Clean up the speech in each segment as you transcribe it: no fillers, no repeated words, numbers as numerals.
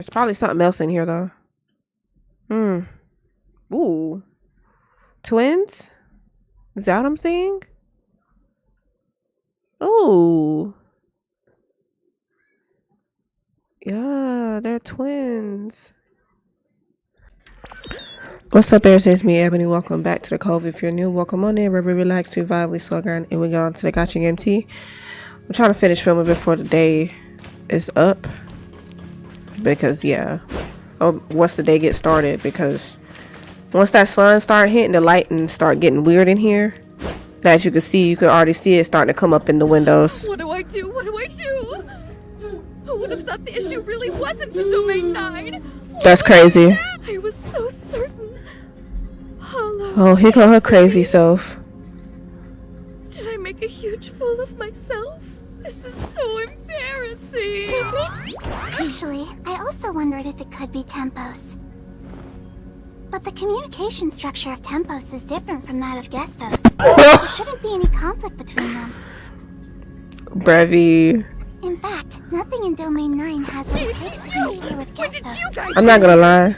There's probably something else in here though. Ooh. Twins? Is that what I'm seeing? Ooh. Yeah, they're twins. What's up, Bears? It's me, Ebony. Welcome back to the Cove. If you're new, welcome on in. Where we relax, we vibe, we slow down, and we go on to the Gotcha MT. I'm trying to finish filming before the day is up. Because, yeah. Once the day gets started. Because once that sun start hitting the light and start getting weird in here, as you can see, you can already see it starting to come up in the windows. What do I do? What do I do? Who would have thought the issue really wasn't in Domain 9? That's crazy. I was so certain. Hollow. Oh, here go her crazy self. Did I make a huge fool of myself? This is so embarrassing. Actually, I also wondered if it could be Tempos. But the communication structure of Tempos is different from that of Gestos. There shouldn't be any conflict between them. Brevi. In fact, nothing in Domain 9 has what it takes to interfere with Gestos. I'm not gonna lie.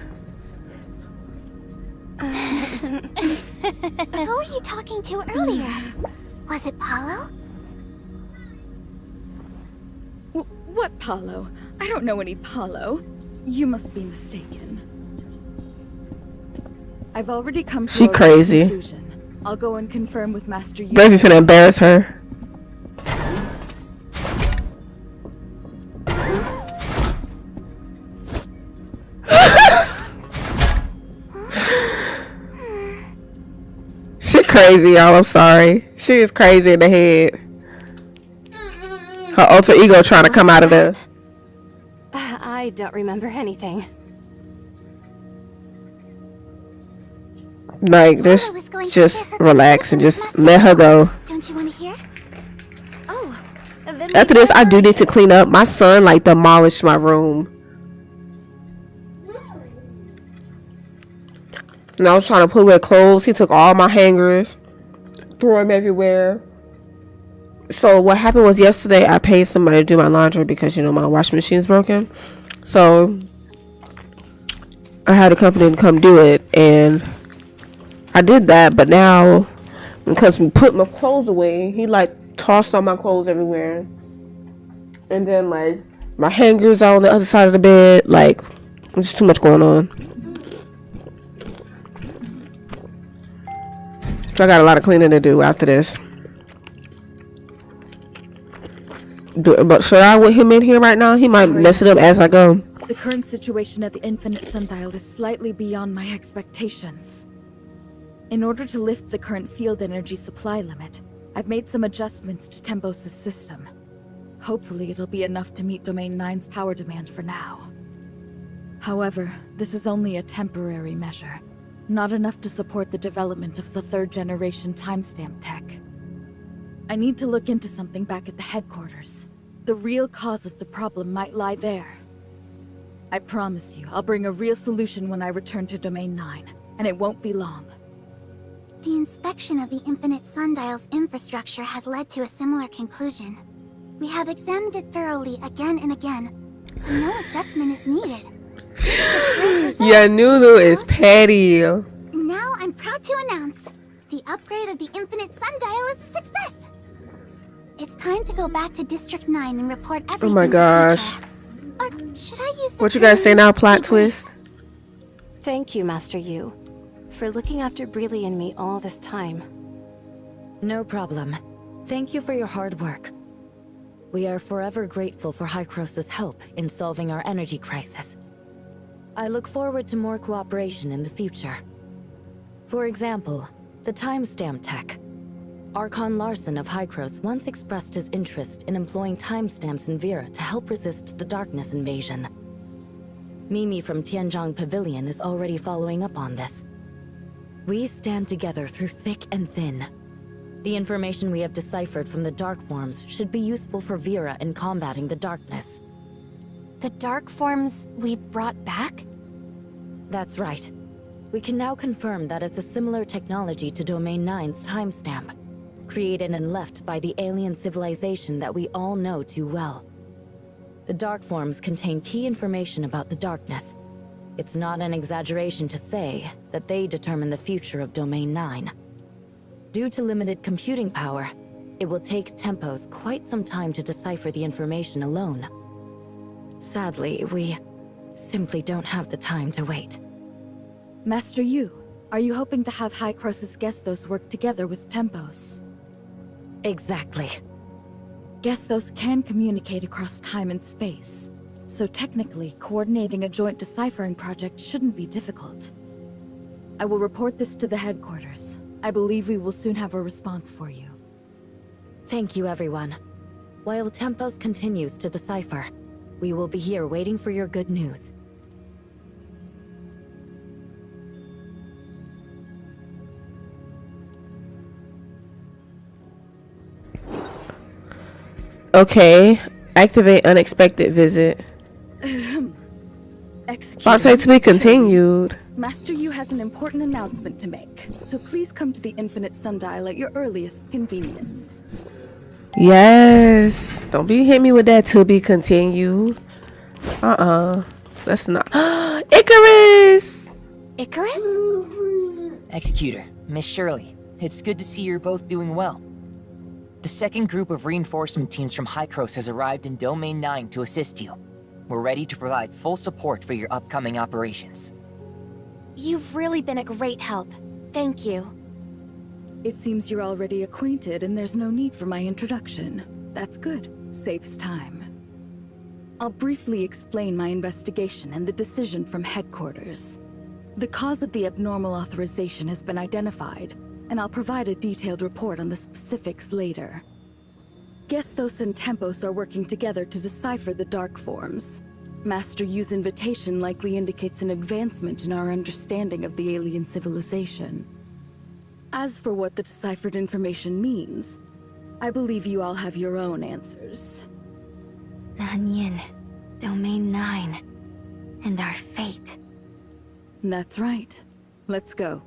Who were you talking to earlier? Was it Paulo? What Paulo? I don't know any Paulo. You must be mistaken. I've already come to She crazy. conclusion. I'll go and confirm with Master Yu. Brevi finna embarrass her. She crazy, y'all. I'm sorry. She is crazy in the head. Her alter ego trying to come out of there. I don't remember anything. Like, just relax and just let her go. Don't you want to hear? Oh, After this, I do need to clean up. My son, like, demolished my room. And I was trying to put away clothes. He took all my hangers, threw them everywhere. So what happened was yesterday, I paid somebody to do my laundry because, you know, my washing machine's broken. So I had a company to come do it, and I did that. But now, because we put my clothes away, he like tossed all my clothes everywhere. And then like my hangers are on the other side of the bed. Like, there's too much going on. So I got a lot of cleaning to do after this. But should I with him in here right now? He might mess it up as I go. The current situation at the Infinite Sundial is slightly beyond my expectations. In order to lift the current field energy supply limit, I've made some adjustments to Tempos' system. Hopefully it'll be enough to meet Domain 9's power demand for now. However, this is only a temporary measure. Not enough to support the development of the third-generation timestamp tech. I need to look into something back at the headquarters. The real cause of the problem might lie there. I promise you, I'll bring a real solution when I return to Domain 9, and it won't be long. The inspection of the Infinite Sundial's infrastructure has led to a similar conclusion. We have examined it thoroughly again and again, but no adjustment is needed. Yeah, Nunu is petty. Now I'm proud to announce, the upgrade of the Infinite Sundial is a success! It's time to go back to District 9 and report everything. Oh my gosh. Or should I use the What you guys say now, plot twist? Thank you, Master Yu, for looking after Breely and me all this time. No problem. Thank you for your hard work. We are forever grateful for Hykros' help in solving our energy crisis. I look forward to more cooperation in the future. For example, the timestamp tech. Archon Larson of Hykros once expressed his interest in employing timestamps in Vera to help resist the darkness invasion. Mimi from Tianzhong Pavilion is already following up on this. We stand together through thick and thin. The information we have deciphered from the dark forms should be useful for Vera in combating the darkness. The dark forms we brought back? That's right. We can now confirm that it's a similar technology to Domain 9's timestamp, created and left by the alien civilization that we all know too well. The dark forms contain key information about the darkness. It's not an exaggeration to say that they determine the future of Domain 9. Due to limited computing power, it will take Tempos quite some time to decipher the information alone. Sadly, we simply don't have the time to wait. Master Yu, are you hoping to have High Cross's Gestos work together with Tempos? Exactly. Gestos can communicate across time and space, so technically, coordinating a joint deciphering project shouldn't be difficult. I will report this to the headquarters. I believe we will soon have a response for you. Thank you, everyone. While Tempos continues to decipher, we will be here waiting for your good news. Okay. Activate unexpected visit. Bounty to be continued. Master Yu has an important announcement to make, so please come to the Infinite Sundial at your earliest convenience. Yes. Don't be hitting me with that to be continued. That's not. Icarus! Icarus? Executor, Miss Shirley, it's good to see you're both doing well. The second group of reinforcement teams from Hykros has arrived in Domain 9 to assist you. We're ready to provide full support for your upcoming operations. You've really been a great help. Thank you. It seems you're already acquainted and there's no need for my introduction. That's good. Saves time. I'll briefly explain my investigation and the decision from headquarters. The cause of the abnormal authorization has been identified, and I'll provide a detailed report on the specifics later. Gestos and Tempos are working together to decipher the dark forms. Master Yu's invitation likely indicates an advancement in our understanding of the alien civilization. As for what the deciphered information means, I believe you all have your own answers. Nanyin, Domain 9, and our fate. That's right. Let's go.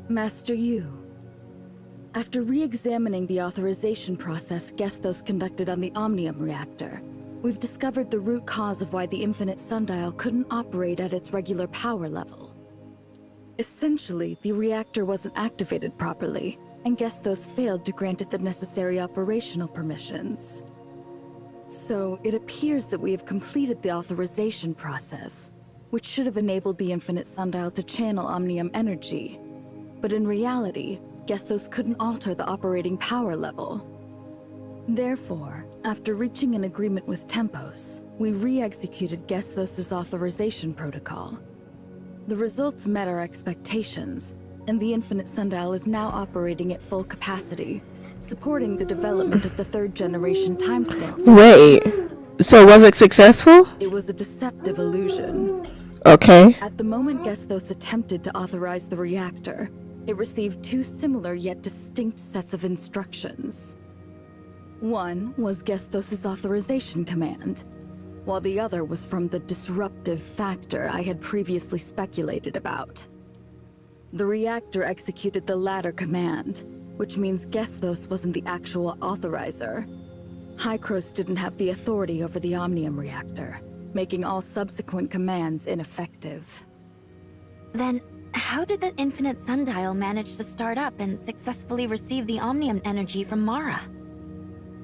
Master Yu, after re-examining the authorization process Gestos conducted on the Omnium reactor, we've discovered the root cause of why the Infinite Sundial couldn't operate at its regular power level. Essentially, the reactor wasn't activated properly, and Gestos failed to grant it the necessary operational permissions. So, it appears that we have completed the authorization process, which should have enabled the Infinite Sundial to channel Omnium energy. But in reality, Gestos couldn't alter the operating power level. Therefore, after reaching an agreement with Tempos, we re-executed Gestos' authorization protocol. The results met our expectations, and the Infinite Sundial is now operating at full capacity, supporting the development of the third-generation timestamps. Wait, so was it successful? It was a deceptive illusion. Okay. At the moment Gestos attempted to authorize the reactor, it received two similar yet distinct sets of instructions. One was Gestos' authorization command, while the other was from the disruptive factor I had previously speculated about. The reactor executed the latter command, which means Gestos wasn't the actual authorizer. Hykros didn't have the authority over the Omnium reactor, making all subsequent commands ineffective. Then, how did the Infinite Sundial manage to start up and successfully receive the Omnium energy from Mara?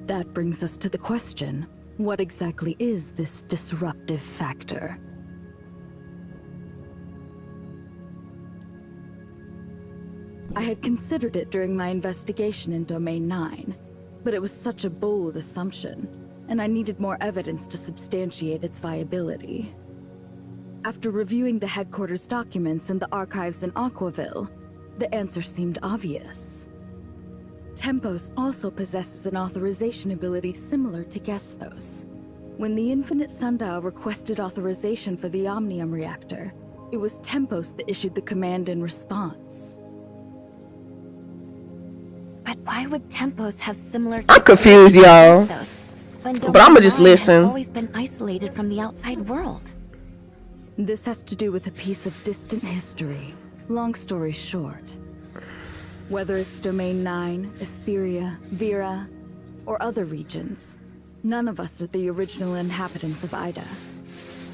That brings us to the question, what exactly is this disruptive factor? I had considered it during my investigation in Domain 9, but it was such a bold assumption, and I needed more evidence to substantiate its viability. After reviewing the headquarters documents and the archives in Aquaville, the answer seemed obvious. Tempos also possesses an authorization ability similar to Gestos. When the Infinite Sundial requested authorization for the Omnium reactor, It was Tempos that issued the command in response. But why would Tempos have similar... I'm confused, y'all. But I'ma just listen. Always been isolated from the outside world. This has to do with a piece of distant history. Long story short. Whether it's Domain 9, Esperia, Vera, or other regions, none of us are the original inhabitants of Ida.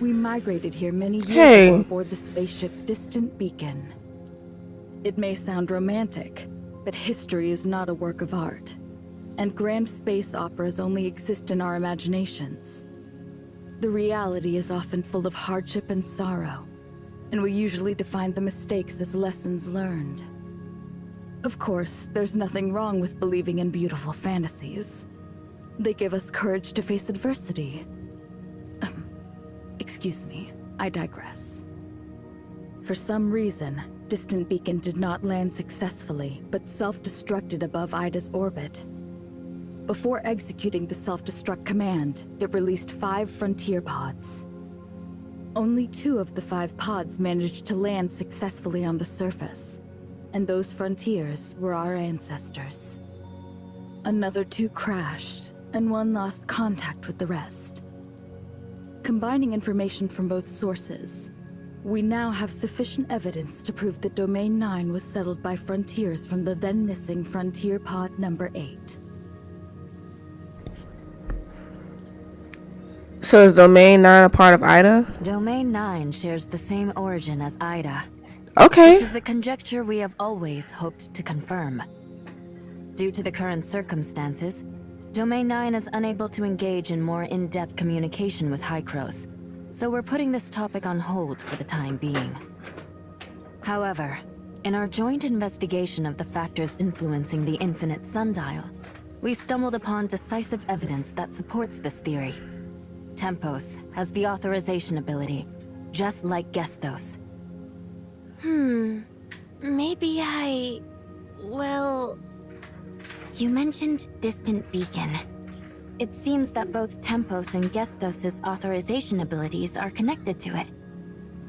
We migrated here many years ago aboard the spaceship Distant Beacon. It may sound romantic, but history is not a work of art, and grand space operas only exist in our imaginations. The reality is often full of hardship and sorrow, and we usually define the mistakes as lessons learned. Of course, there's nothing wrong with believing in beautiful fantasies. They give us courage to face adversity. Excuse me, I digress. For some reason, Distant Beacon did not land successfully, but self-destructed above Ida's orbit. Before executing the self-destruct command, it released 5 frontier pods. Only 2 of the 5 pods managed to land successfully on the surface, and those frontiers were our ancestors. Another 2 crashed, and 1 lost contact with the rest. Combining information from both sources, we now have sufficient evidence to prove that Domain 9 was settled by frontiers from the then missing Frontier Pod number 8. So is Domain 9 a part of Ida? Domain 9 shares the same origin as Ida. Okay. Which is the conjecture we have always hoped to confirm. Due to the current circumstances, Domain 9 is unable to engage in more in-depth communication with Hykros, so we're putting this topic on hold for the time being. However, in our joint investigation of the factors influencing the infinite sundial, we stumbled upon decisive evidence that supports this theory. Tempos has the authorization ability, just like Gestos. Maybe well... You mentioned Distant Beacon. It seems that both Tempos and Gestos' authorization abilities are connected to it.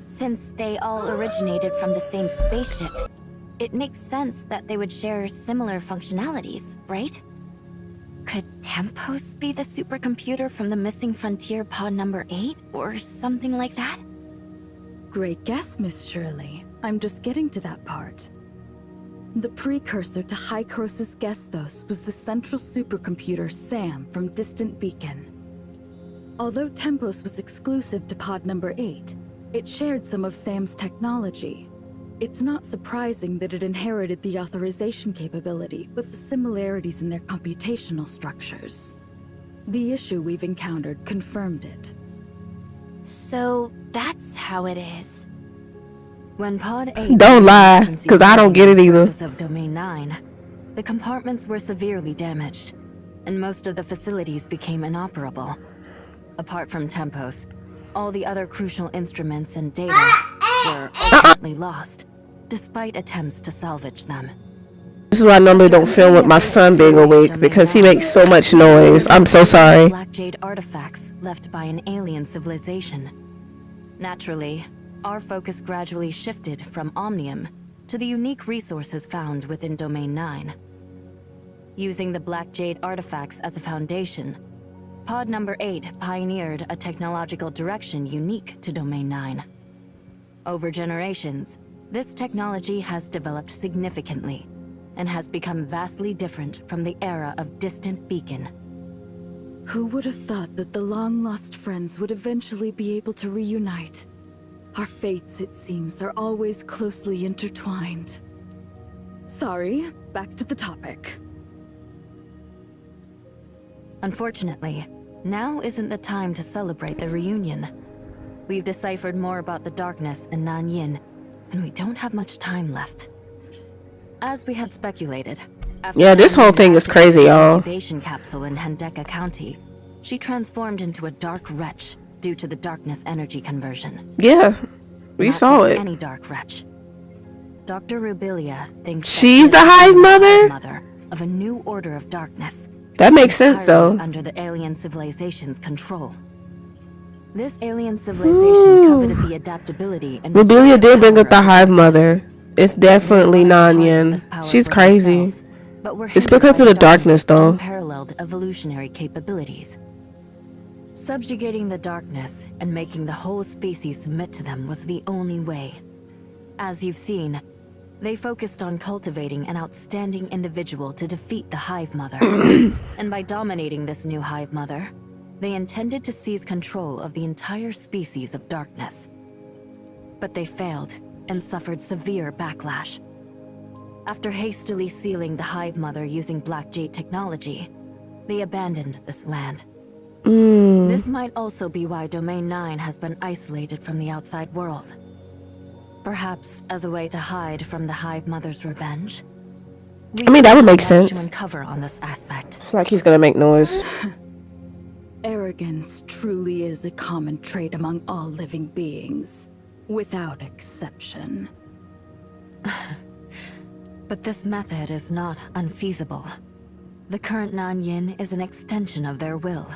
Since they all originated from the same spaceship, it makes sense that they would share similar functionalities, right? Could Tempos be the supercomputer from the missing Frontier Pod number 8, or something like that? Great guess, Miss Shirley. I'm just getting to that part. The precursor to Hykros' Gestos was the central supercomputer SAM from Distant Beacon. Although Tempos was exclusive to Pod number 8, it shared some of SAM's technology. It's not surprising that it inherited the authorization capability with the similarities in their computational structures. The issue we've encountered confirmed it. So that's how it is. When Pod 8 Don't lie, because I don't get it either. Of Domain 9, the compartments were severely damaged, and most of the facilities became inoperable. Apart from Tempos, all the other crucial instruments and data were ultimately lost, despite attempts to salvage them. This is why I normally don't film with my son being awake, because he makes so much noise. I'm so sorry. Black Jade artifacts left by an alien civilization. Naturally, our focus gradually shifted from Omnium to the unique resources found within Domain 9. Using the Black Jade artifacts as a foundation, Pod number 8 pioneered a technological direction unique to Domain 9. Over generations, this technology has developed significantly and has become vastly different from the era of Distant Beacon. Who would have thought that the long-lost friends would eventually be able to reunite? Our fates, it seems, are always closely intertwined. Sorry, back to the topic. Unfortunately, now isn't the time to celebrate the reunion. We've deciphered more about the darkness in Nanyin, and we don't have much time left. As we had speculated, after This whole thing is crazy, y'all. Incubation capsule in Hendeka County, she transformed into a dark wretch due to the darkness energy conversion. Yeah, we Not saw just it. Any dark wretch. Dr. Rubilia thinks She's that the Hive Mother? mother of a new order of darkness. That makes sense, entirely though. Under the alien civilization's control. This alien civilization coveted the adaptability and Mobilia did bring up the power Hive of Mother. It's definitely Nanyan. She's crazy. It's because of the darkness, though. Unparalleled evolutionary capabilities. Subjugating the darkness and making the whole species submit to them was the only way. As you've seen, they focused on cultivating an outstanding individual to defeat the Hive Mother. And by dominating this new Hive Mother, they intended to seize control of the entire species of darkness. But they failed and suffered severe backlash. After hastily sealing the Hive Mother using Black Jade technology, they abandoned this land. This might also be why Domain 9 has been isolated from the outside world. Perhaps as a way to hide from the Hive Mother's revenge. I mean, that would make sense. To uncover on this aspect. Like he's gonna make noise. Arrogance truly is a common trait among all living beings, without exception. But this method is not unfeasible. The current Nanyin is an extension of their will.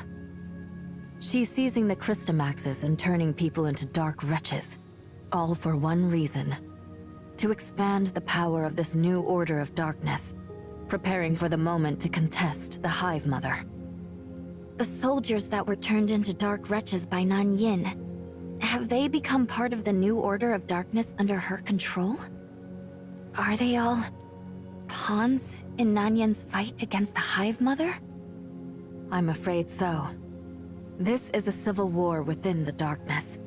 She's seizing the Christomaxes and turning people into dark wretches, all for one reason: to expand the power of this new order of darkness, preparing for the moment to contest the Hive Mother. The soldiers that were turned into dark wretches by Nanyin, have they become part of the new order of darkness under her control? Are they all pawns in Nanyin's fight against the Hive Mother? I'm afraid so. This is a civil war within the darkness,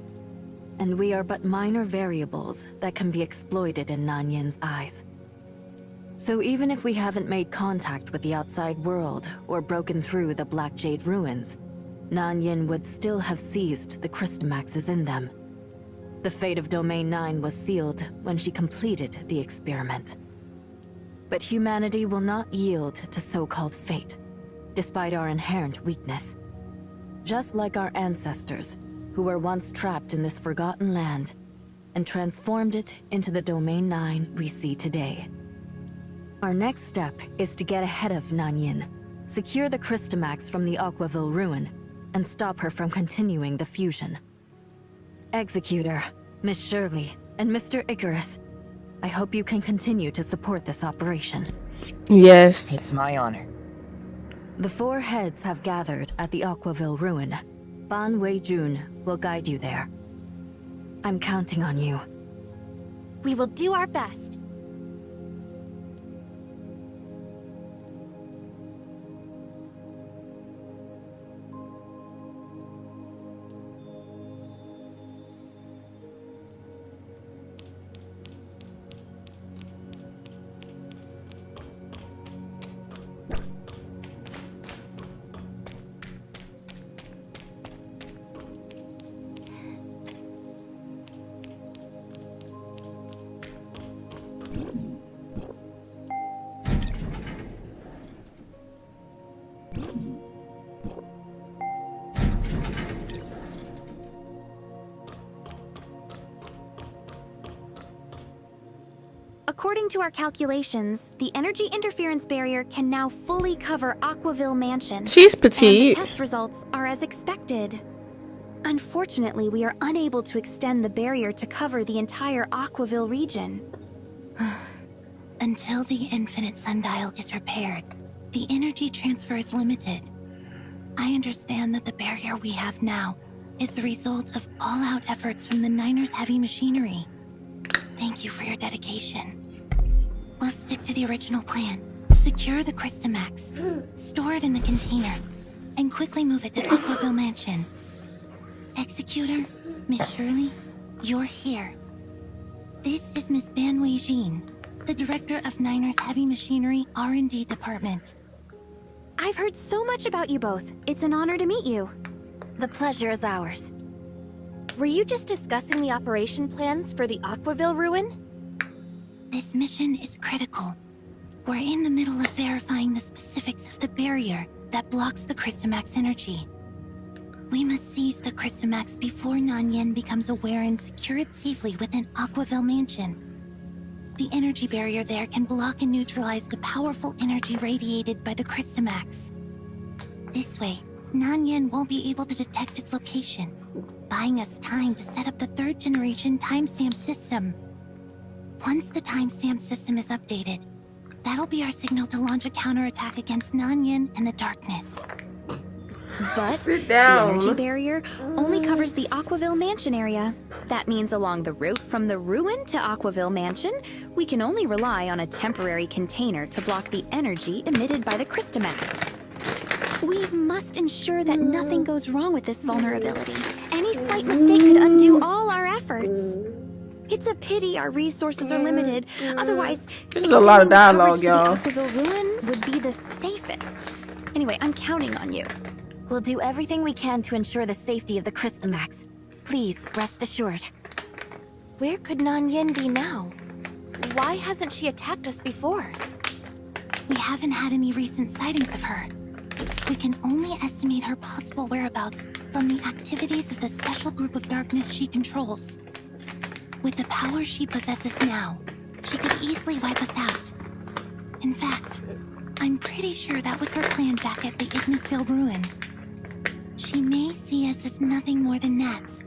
and we are but minor variables that can be exploited in Nanyin's eyes. So even if we haven't made contact with the outside world or broken through the Black Jade ruins, Nanyin would still have seized the Christomaxes in them. The fate of Domain 9 was sealed when she completed the experiment. But humanity will not yield to so-called fate, despite our inherent weakness. Just like our ancestors, who were once trapped in this forgotten land, and transformed it into the Domain 9 we see today. Our next step is to get ahead of Nanyin, secure the Christomax from the Aquaville ruin, and stop her from continuing the fusion. Executor, Miss Shirley, and Mr. Icarus, I hope you can continue to support this operation. Yes. It's my honor. The four heads have gathered at the Aquaville ruin. Ban Wei-jun will guide you there. I'm counting on you. We will do our best. According to our calculations, the energy interference barrier can now fully cover Aquaville Mansion. She's petite. And the test results are as expected. Unfortunately, we are unable to extend the barrier to cover the entire Aquaville region. Until the infinite sundial is repaired, the energy transfer is limited. I understand that the barrier we have now is the result of all-out efforts from the Niners' heavy machinery. Thank you for your dedication. We'll stick to the original plan. Secure the Christomax, store it in the container, and quickly move it to Aquaville Mansion. Executor, Miss Shirley, you're here. This is Miss Ban Wei-jin, the director of Niners' Heavy Machinery R&D Department. I've heard so much about you both. It's an honor to meet you. The pleasure is ours. Were you just discussing the operation plans for the Aquaville ruin? This mission is critical. We're in the middle of verifying the specifics of the barrier that blocks the Christomax energy. We must seize the Christomax before Nanyin becomes aware and secure it safely within Aquaville Mansion. The energy barrier there can block and neutralize the powerful energy radiated by the Christomax. This way, Nanyin won't be able to detect its location. buying us time to set up the 3rd generation timestamp system. Once the timestamp system is updated, that'll be our signal to launch a counterattack against Nanyan and the darkness. But Sit the down. energy barrier only covers the Aquaville Mansion area. That means along the route from the ruin to Aquaville Mansion, we can only rely on a temporary container to block the energy emitted by the Crystamax. We must ensure that nothing goes wrong with this vulnerability. Any slight mistake could undo all our efforts. It's a pity our resources are limited. Otherwise, This is a lot of dialogue, y'all. The Aquaville ruin would be the safest. Anyway, I'm counting on you. We'll do everything we can to ensure the safety of the Crystamax. Please, rest assured. Where could Nanyan be now? Why hasn't she attacked us before? We haven't had any recent sightings of her. We can only estimate her possible whereabouts from the activities of the special group of darkness she controls. With the power she possesses now, she could easily wipe us out. In fact, I'm pretty sure that was her plan back at the Ignisville ruin. She may see us as nothing more than gnats,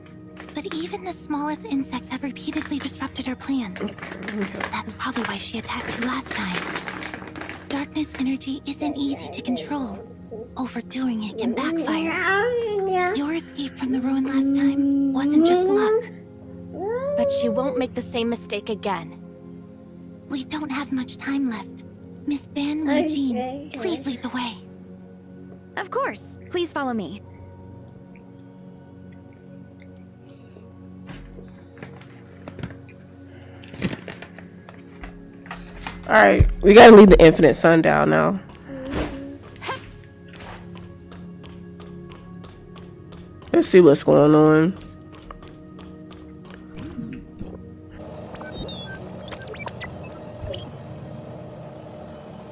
but even the smallest insects have repeatedly disrupted her plans. That's probably why she attacked you last time. Darkness energy isn't easy to control. Overdoing it can backfire. Your escape from the ruin last time wasn't just luck. But she won't make the same mistake again. We don't have much time left. Miss Ban Mei Jean, please lead the way. Of course. Please follow me. Alright, we gotta leave the infinite sundial now. Let's see what's going on.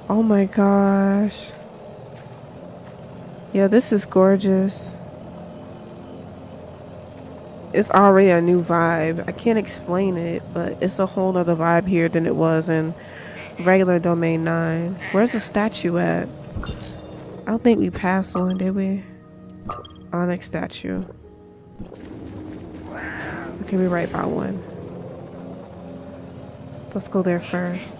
Oh my gosh. Yeah, this is gorgeous. It's already a new vibe. I can't explain it, but it's a whole nother vibe here than it was in regular Domain 9. Where's the statue at? I don't think we passed one, did we? Onyx statue. Okay, we're right by one. Let's go there first.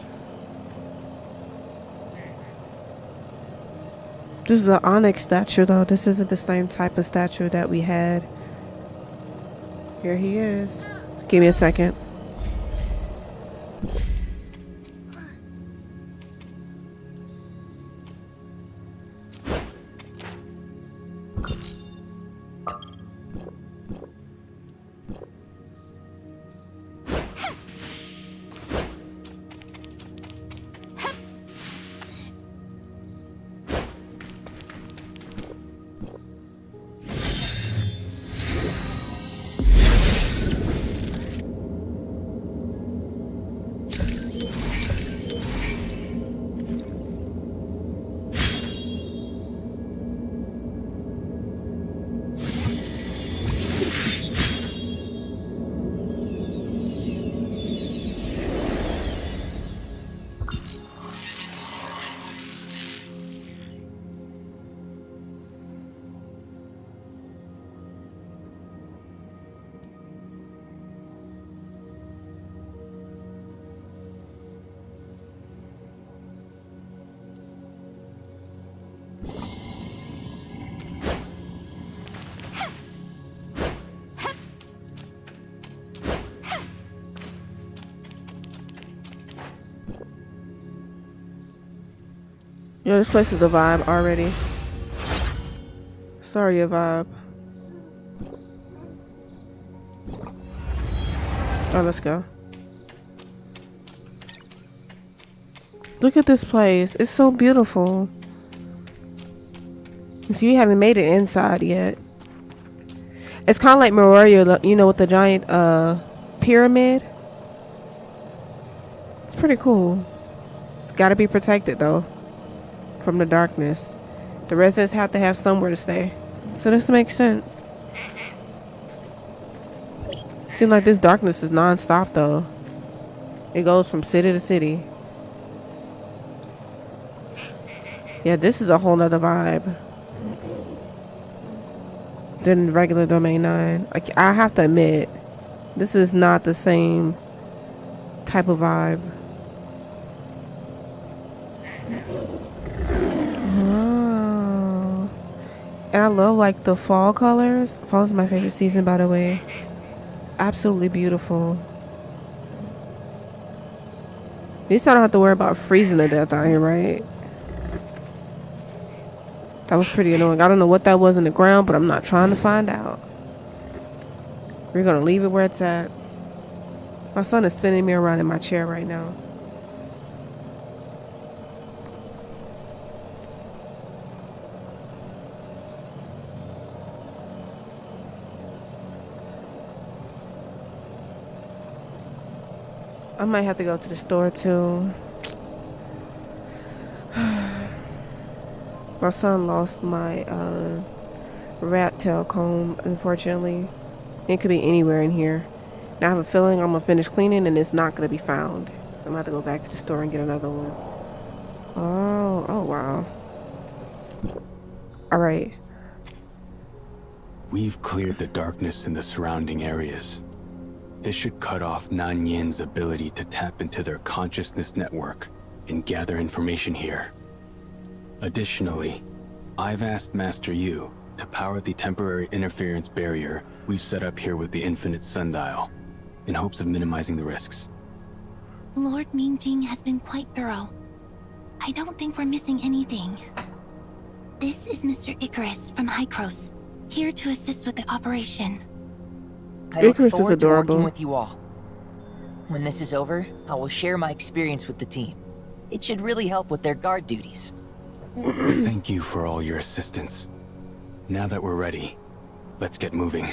This is an onyx statue though. This isn't the same type of statue that we had. Here he is. Give me a second. Yo, this place is a vibe already. Sorry, a vibe. Oh, let's go. Look at this place. It's so beautiful. If you haven't made it inside yet. It's kind of like Moria, you know, with the giant pyramid. It's pretty cool. It's got to be protected though from the darkness. The residents have to have somewhere to stay. So this makes sense. Seems like this darkness is non-stop though. It goes from city to city. Yeah, this is a whole nother vibe. than regular domain 9. Like, I have to admit, this is not the same type of vibe. Oh. And I love like the fall colors. Fall is my favorite season, by the way. It's absolutely beautiful. At least I don't have to worry about freezing to death out here, right? That was pretty annoying. I don't know what that was in the ground, but I'm not trying to find out. We're gonna leave it where it's at. My son is spinning me around in my chair right now. I might have to go to the store too. My son lost my rat tail comb, unfortunately. It could be anywhere in here. Now I have a feeling I'm gonna finish cleaning and it's not gonna be found. So I'm gonna have to go back to the store and get another one. Oh wow. Alright. We've cleared the darkness in the surrounding areas. This should cut off Nanyin's ability to tap into their consciousness network and gather information here. Additionally, I've asked Master Yu to power the temporary interference barrier we've set up here with the infinite sundial, in hopes of minimizing the risks. Lord Mingjing has been quite thorough. I don't think we're missing anything. This is Mr. Icarus from Hycros, here to assist with the operation. I look Icarus is forward to adorable. working with you all. When this is over, I will share my experience with the team. It should really help with their guard duties. Thank you for all your assistance. Now that we're ready, let's get moving.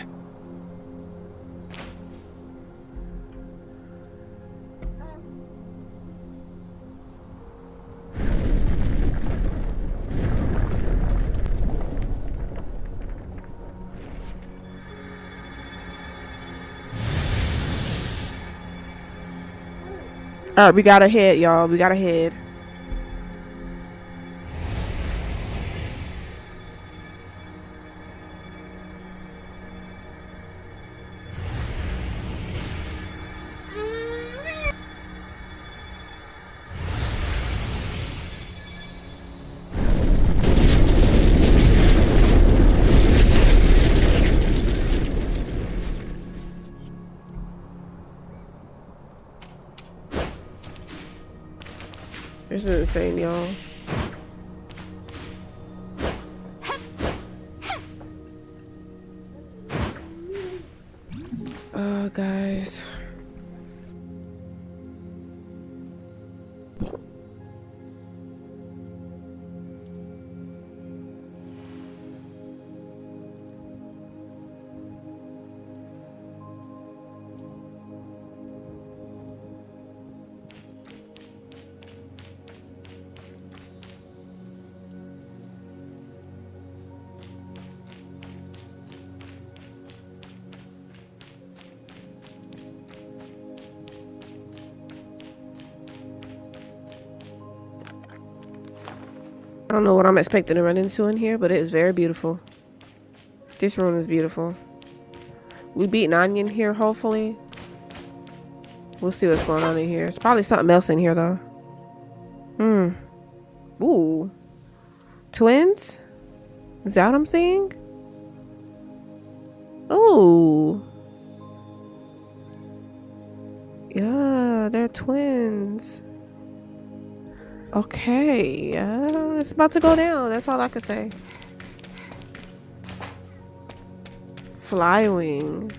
Alright, we gotta head, y'all. We gotta head. This is insane, y'all. Oh, guys. I don't know what I'm expecting to run into in here, but it is very beautiful. This room is beautiful. We beat Nanyan here, hopefully. We'll see what's going on in here. It's probably something else in here, though. Ooh. Twins? Is that what I'm seeing? Ooh. Yeah, they're twins. Okay, it's about to go down. That's all I can say. Flywing.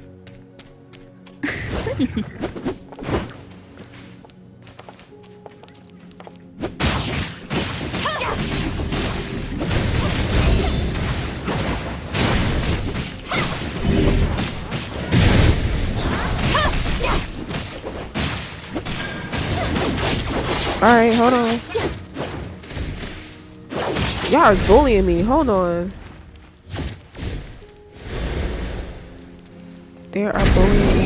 All right, hold on. Y'all are bullying me. Hold on. They are bullying me.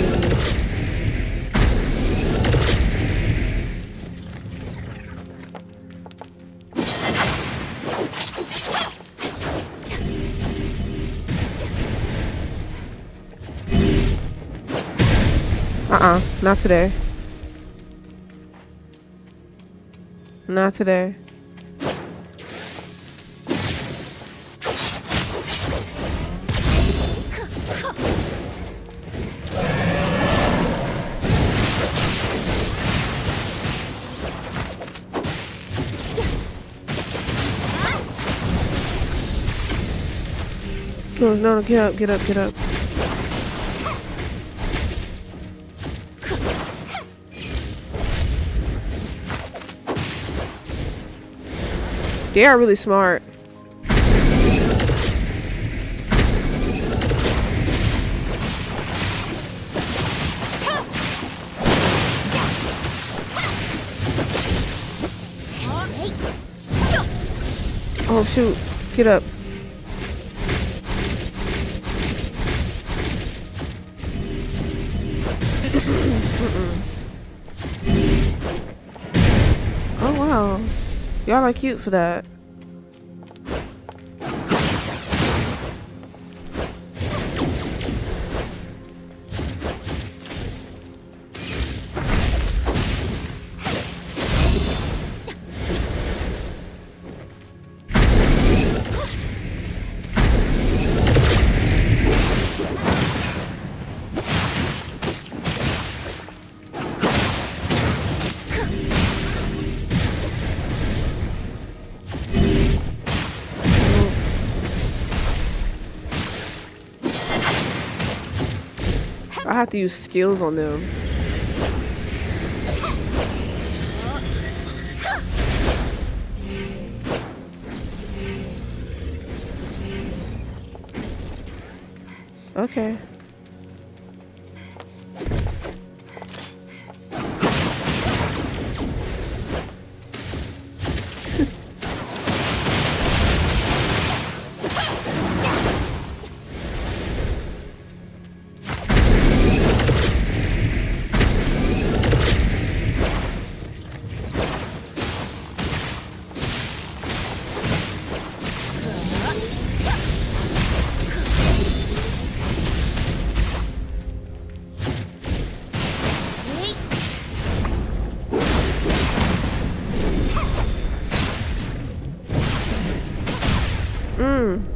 Not today. Not today. No, no, get up, get up, get up. They are really smart. Oh shoot, get up. Oh wow, y'all are cute for that. I have to use skills on them. Okay.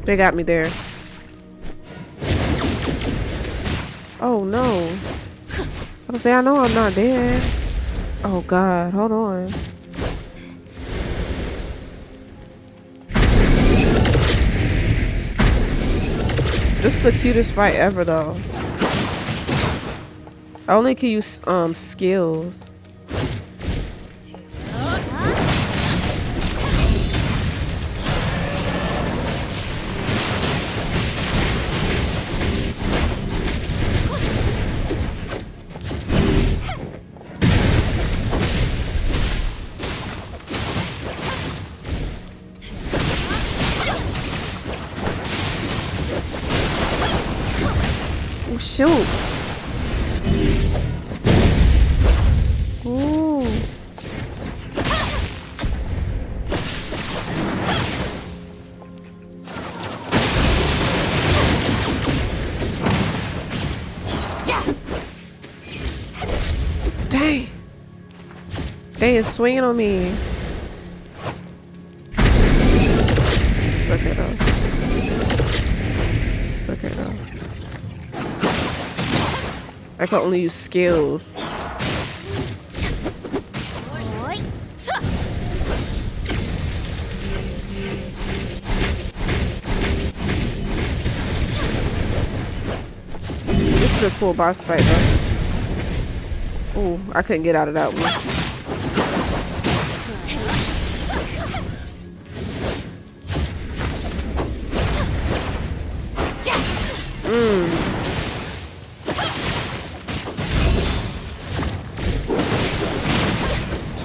They got me there. Oh no. I was saying, I know I'm not dead. Oh god, hold on. This is the cutest fight ever though. I only can use skills. Oh shoot. Ooh. Dang. They is swinging on me. It's okay though. It's okay though. I can only use skills. This is a cool boss fight though. Ooh, I couldn't get out of that one.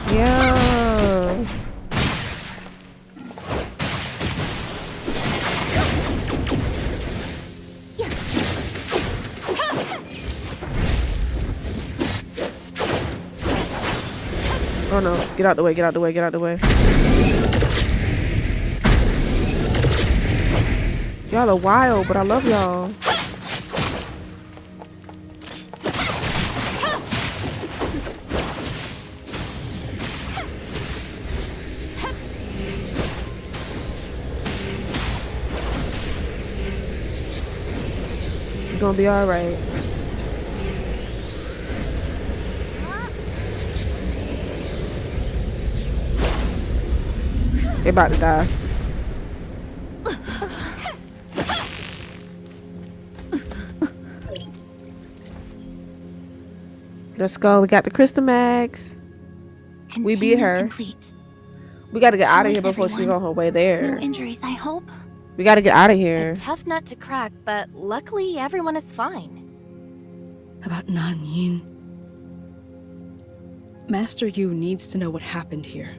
Yeah. Oh no, get out the way, get out the way, get out the way. Y'all are wild, but I love y'all. You're gonna be alright. They about to die. Let's go. We got the crystal mags. We beat her. Complete. We gotta get out of How here is before she's everyone? on her way there. No injuries, I hope. We gotta get out of here. A tough nut to crack, but luckily everyone is fine. About Nan Yin. Master Yu needs to know what happened here.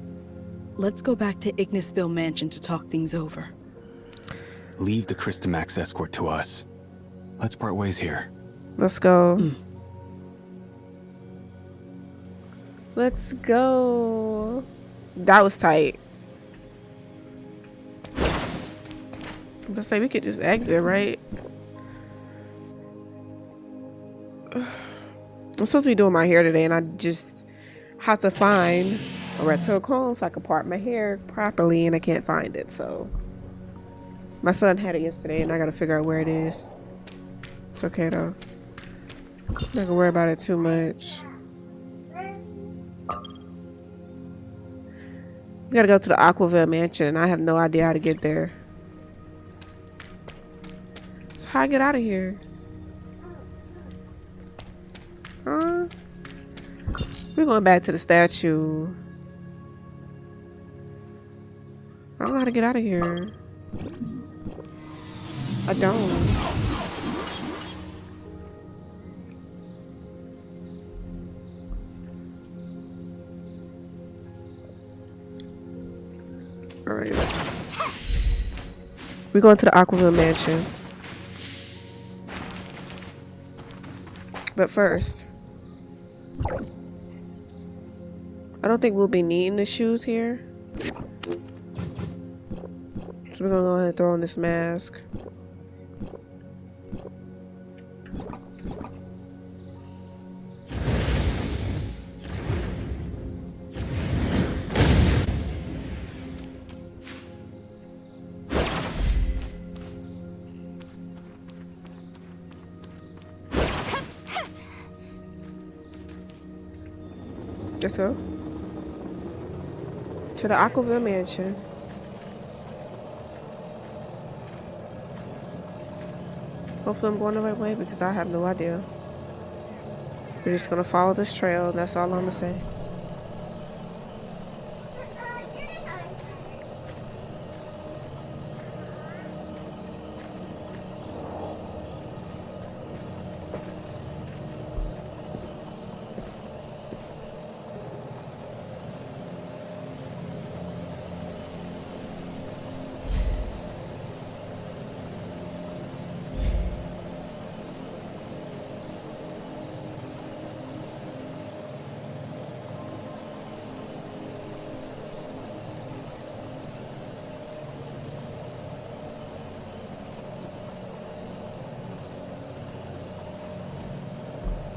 Let's go back to Ignisville Mansion to talk things over. Leave the Christomax escort to us. Let's part ways here. Let's go. Let's go. That was tight. Let's say we could just exit, right? I'm supposed to be doing my hair today, and I just have to find a retro comb so I can part my hair properly, and I can't find it. So my son had it yesterday, and I gotta figure out where it is. It's okay though. I'm not gonna worry about it too much. We gotta go to the Aquaville Mansion, and I have no idea how to get there. So how I get out of here? Huh? We're going back to the statue. I don't know how to get out of here. I don't. Alright. We're going to the Aquaville Mansion. But first, I don't think we'll be needing the shoes here. So we're gonna go ahead and throw on this mask. Let's go to the Aquaville Mansion. Hopefully I'm going the right way because I have no idea. We're just gonna follow this trail, and that's all I'm gonna say.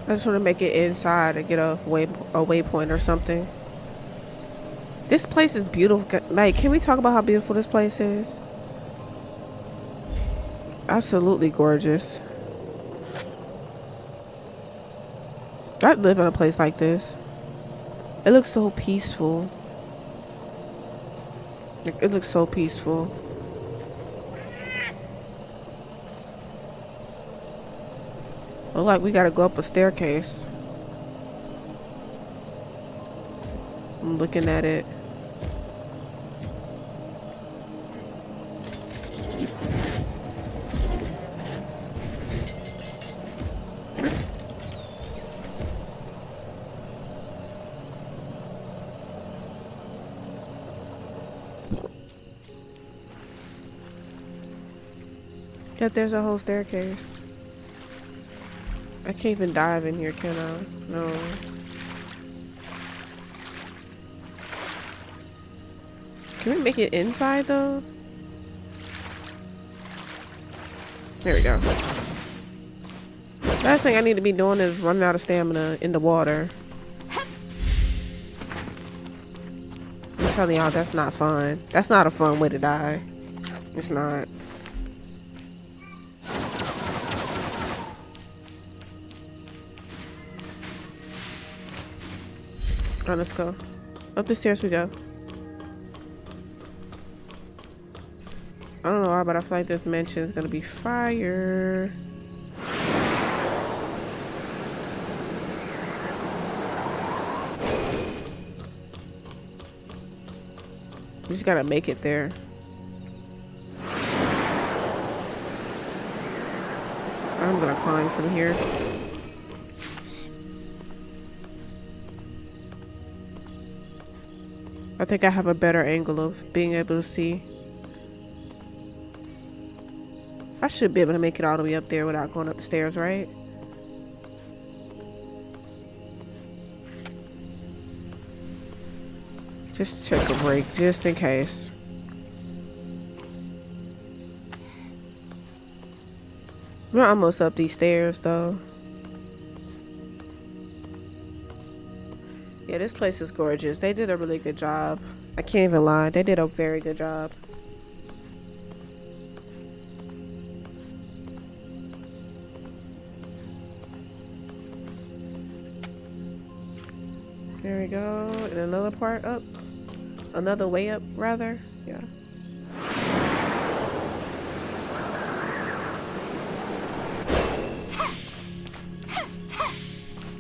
I just want to make it inside and get a waypoint or something. This place is beautiful. Like, can we talk about how beautiful this place is? Absolutely gorgeous. I'd live in a place like this. It looks so peaceful. It looks so peaceful. Look like we gotta go up a staircase. I'm looking at it. Yep, there's a whole staircase. I can't even dive in here, can I? No. Can we make it inside though? There we go. Last thing I need to be doing is running out of stamina in the water. I'm telling y'all, that's not fun. That's not a fun way to die. It's not. Alright, let's go. Up the stairs we go. I don't know why, but I feel like this mansion is gonna be fire. You just gotta make it there. I'm gonna climb from here. I think I have a better angle of being able to see. I should be able to make it all the way up there without going up the stairs, right? Just take a break, just in case. We're almost up these stairs, though. Yeah, this place is gorgeous. They did a really good job. I can't even lie. They did a very good job. There we go. And another part up. Another way up, rather. Yeah.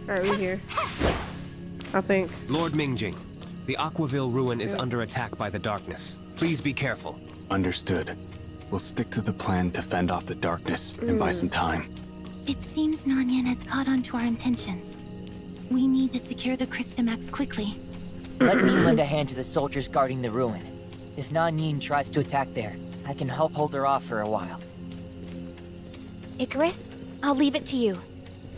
Alright, we're here. I think. Lord Mingjing, the Aquaville ruin is under attack by the darkness. Please be careful. Understood. We'll stick to the plan to fend off the darkness and buy some time. It seems Nanyan has caught on to our intentions. We need to secure the Crystamax quickly. Let me lend a hand to the soldiers guarding the ruin. If Nanyan tries to attack there, I can help hold her off for a while. Icarus, I'll leave it to you.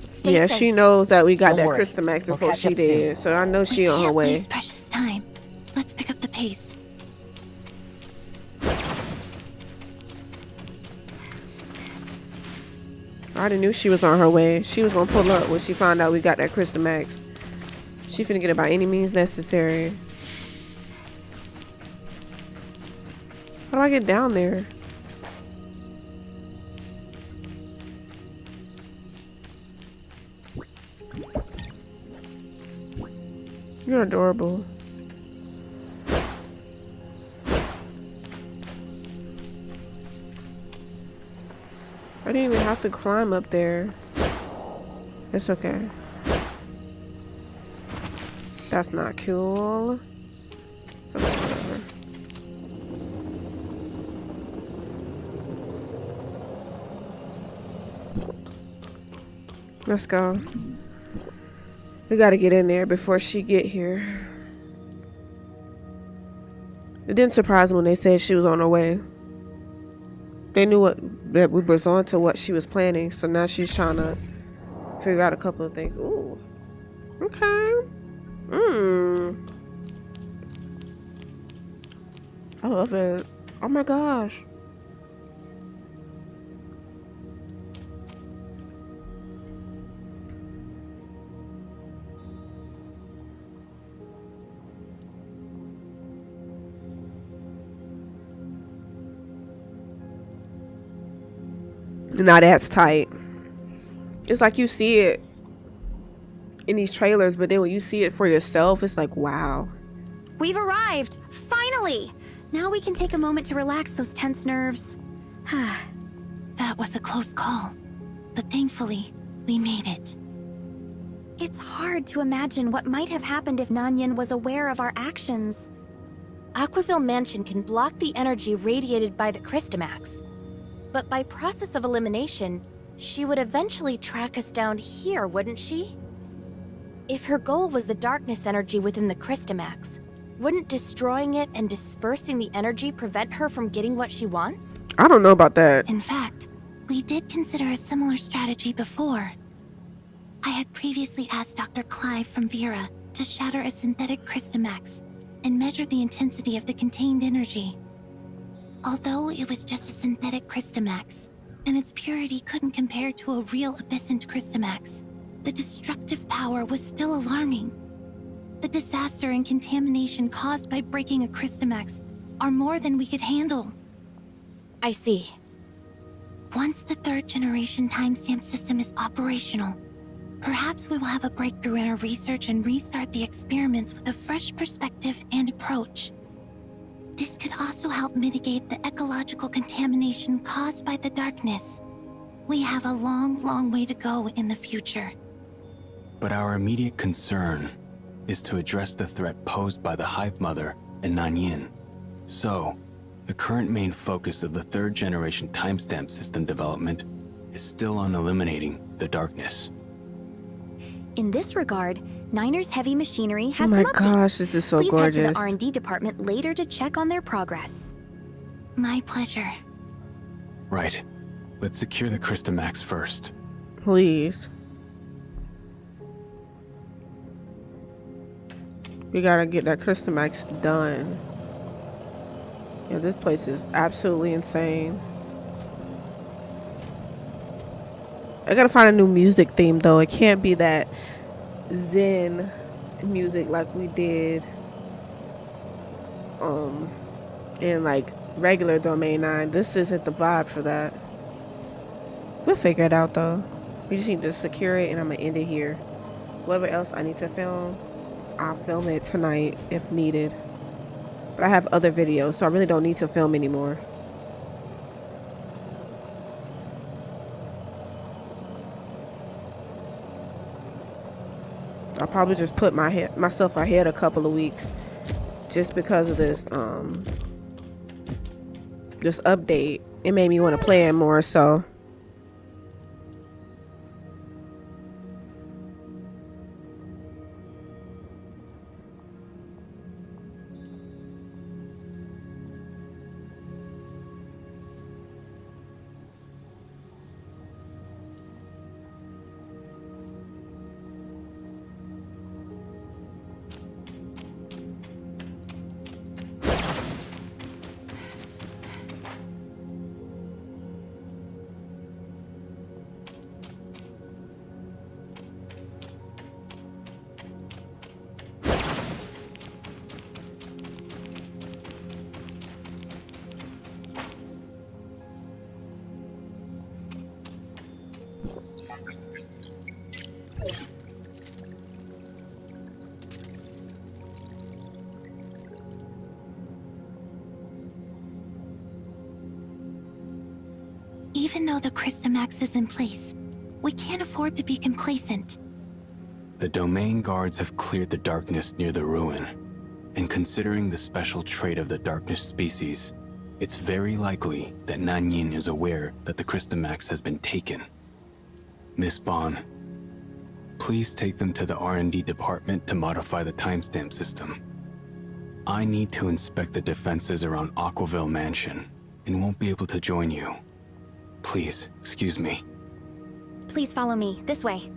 Stay Yeah, safe. she knows that we got Don't that worry. Crystamax We'll before catch she up did. soon. So I know she We on her can't way. waste precious time. Let's pick up the pace. I already knew she was on her way. She was gonna pull up when she found out we got that Crystamax. She finna get it by any means necessary. How do I get down there? You're adorable. I didn't even have to climb up there. It's okay. That's not cool. So whatever. Let's go. We gotta get in there before she get here. It didn't surprise me when they said she was on her way. They knew that we was on to what she was planning, so now she's trying to figure out a couple of things. Ooh. Okay. I love it. Oh my gosh. Now that's tight. It's like you see it in these trailers, but then when you see it for yourself, it's like, wow. We've arrived! Finally! Now we can take a moment to relax those tense nerves. That was a close call, but thankfully, we made it. It's hard to imagine what might have happened if Nanyan was aware of our actions. Aquaville Mansion can block the energy radiated by the Crystamax. But by process of elimination, she would eventually track us down here, wouldn't she? If her goal was the darkness energy within the Crystamax, wouldn't destroying it and dispersing the energy prevent her from getting what she wants? I don't know about that. In fact, we did consider a similar strategy before. I had previously asked Dr. Clive from Vera to shatter a synthetic Crystamax and measure the intensity of the contained energy. Although it was just a synthetic Crystamax, and its purity couldn't compare to a real Abyssant Crystamax, the destructive power was still alarming. The disaster and contamination caused by breaking a Crystamax are more than we could handle. I see. Once the third generation timestamp system is operational, Perhaps we will have a breakthrough in our research and restart the experiments with a fresh perspective and approach. This could also help mitigate the ecological contamination caused by the darkness. We have a long way to go in the future. But our immediate concern is to address the threat posed by the Hive Mother and Nanyin. So, the current main focus of the 3rd generation timestamp system development is still on eliminating the darkness. In this regard, Niner's heavy machinery has Oh my some updates. gosh, this is so Please gorgeous. head to the R&D department later to check on their progress. My pleasure. Right. Let's secure the Crystamax first. Please. We gotta get that Crystamax done. Yeah, this place is absolutely insane. I gotta find a new music theme though. It can't be that Zen music like we did in like regular Domain 9. This isn't the vibe for that. We'll figure it out though. We just need to secure it and I'm gonna end it here. Whatever else I need to film, I'll film it tonight if needed. But I have other videos, so I really don't need to film anymore. I'll probably just put myself ahead a couple of weeks just because of this update. It made me want to play it more, so Even though the Crystamax is in place, we can't afford to be complacent. The domain guards have cleared the darkness near the ruin, and considering the special trait of the darkness species, it's very likely that Nanyin is aware that the Crystamax has been taken. Miss Bond, please take them to the R&D department to modify the timestamp system. I need to inspect the defenses around Aquaville Mansion, and won't be able to join you. Please, excuse me. Please follow me, this way.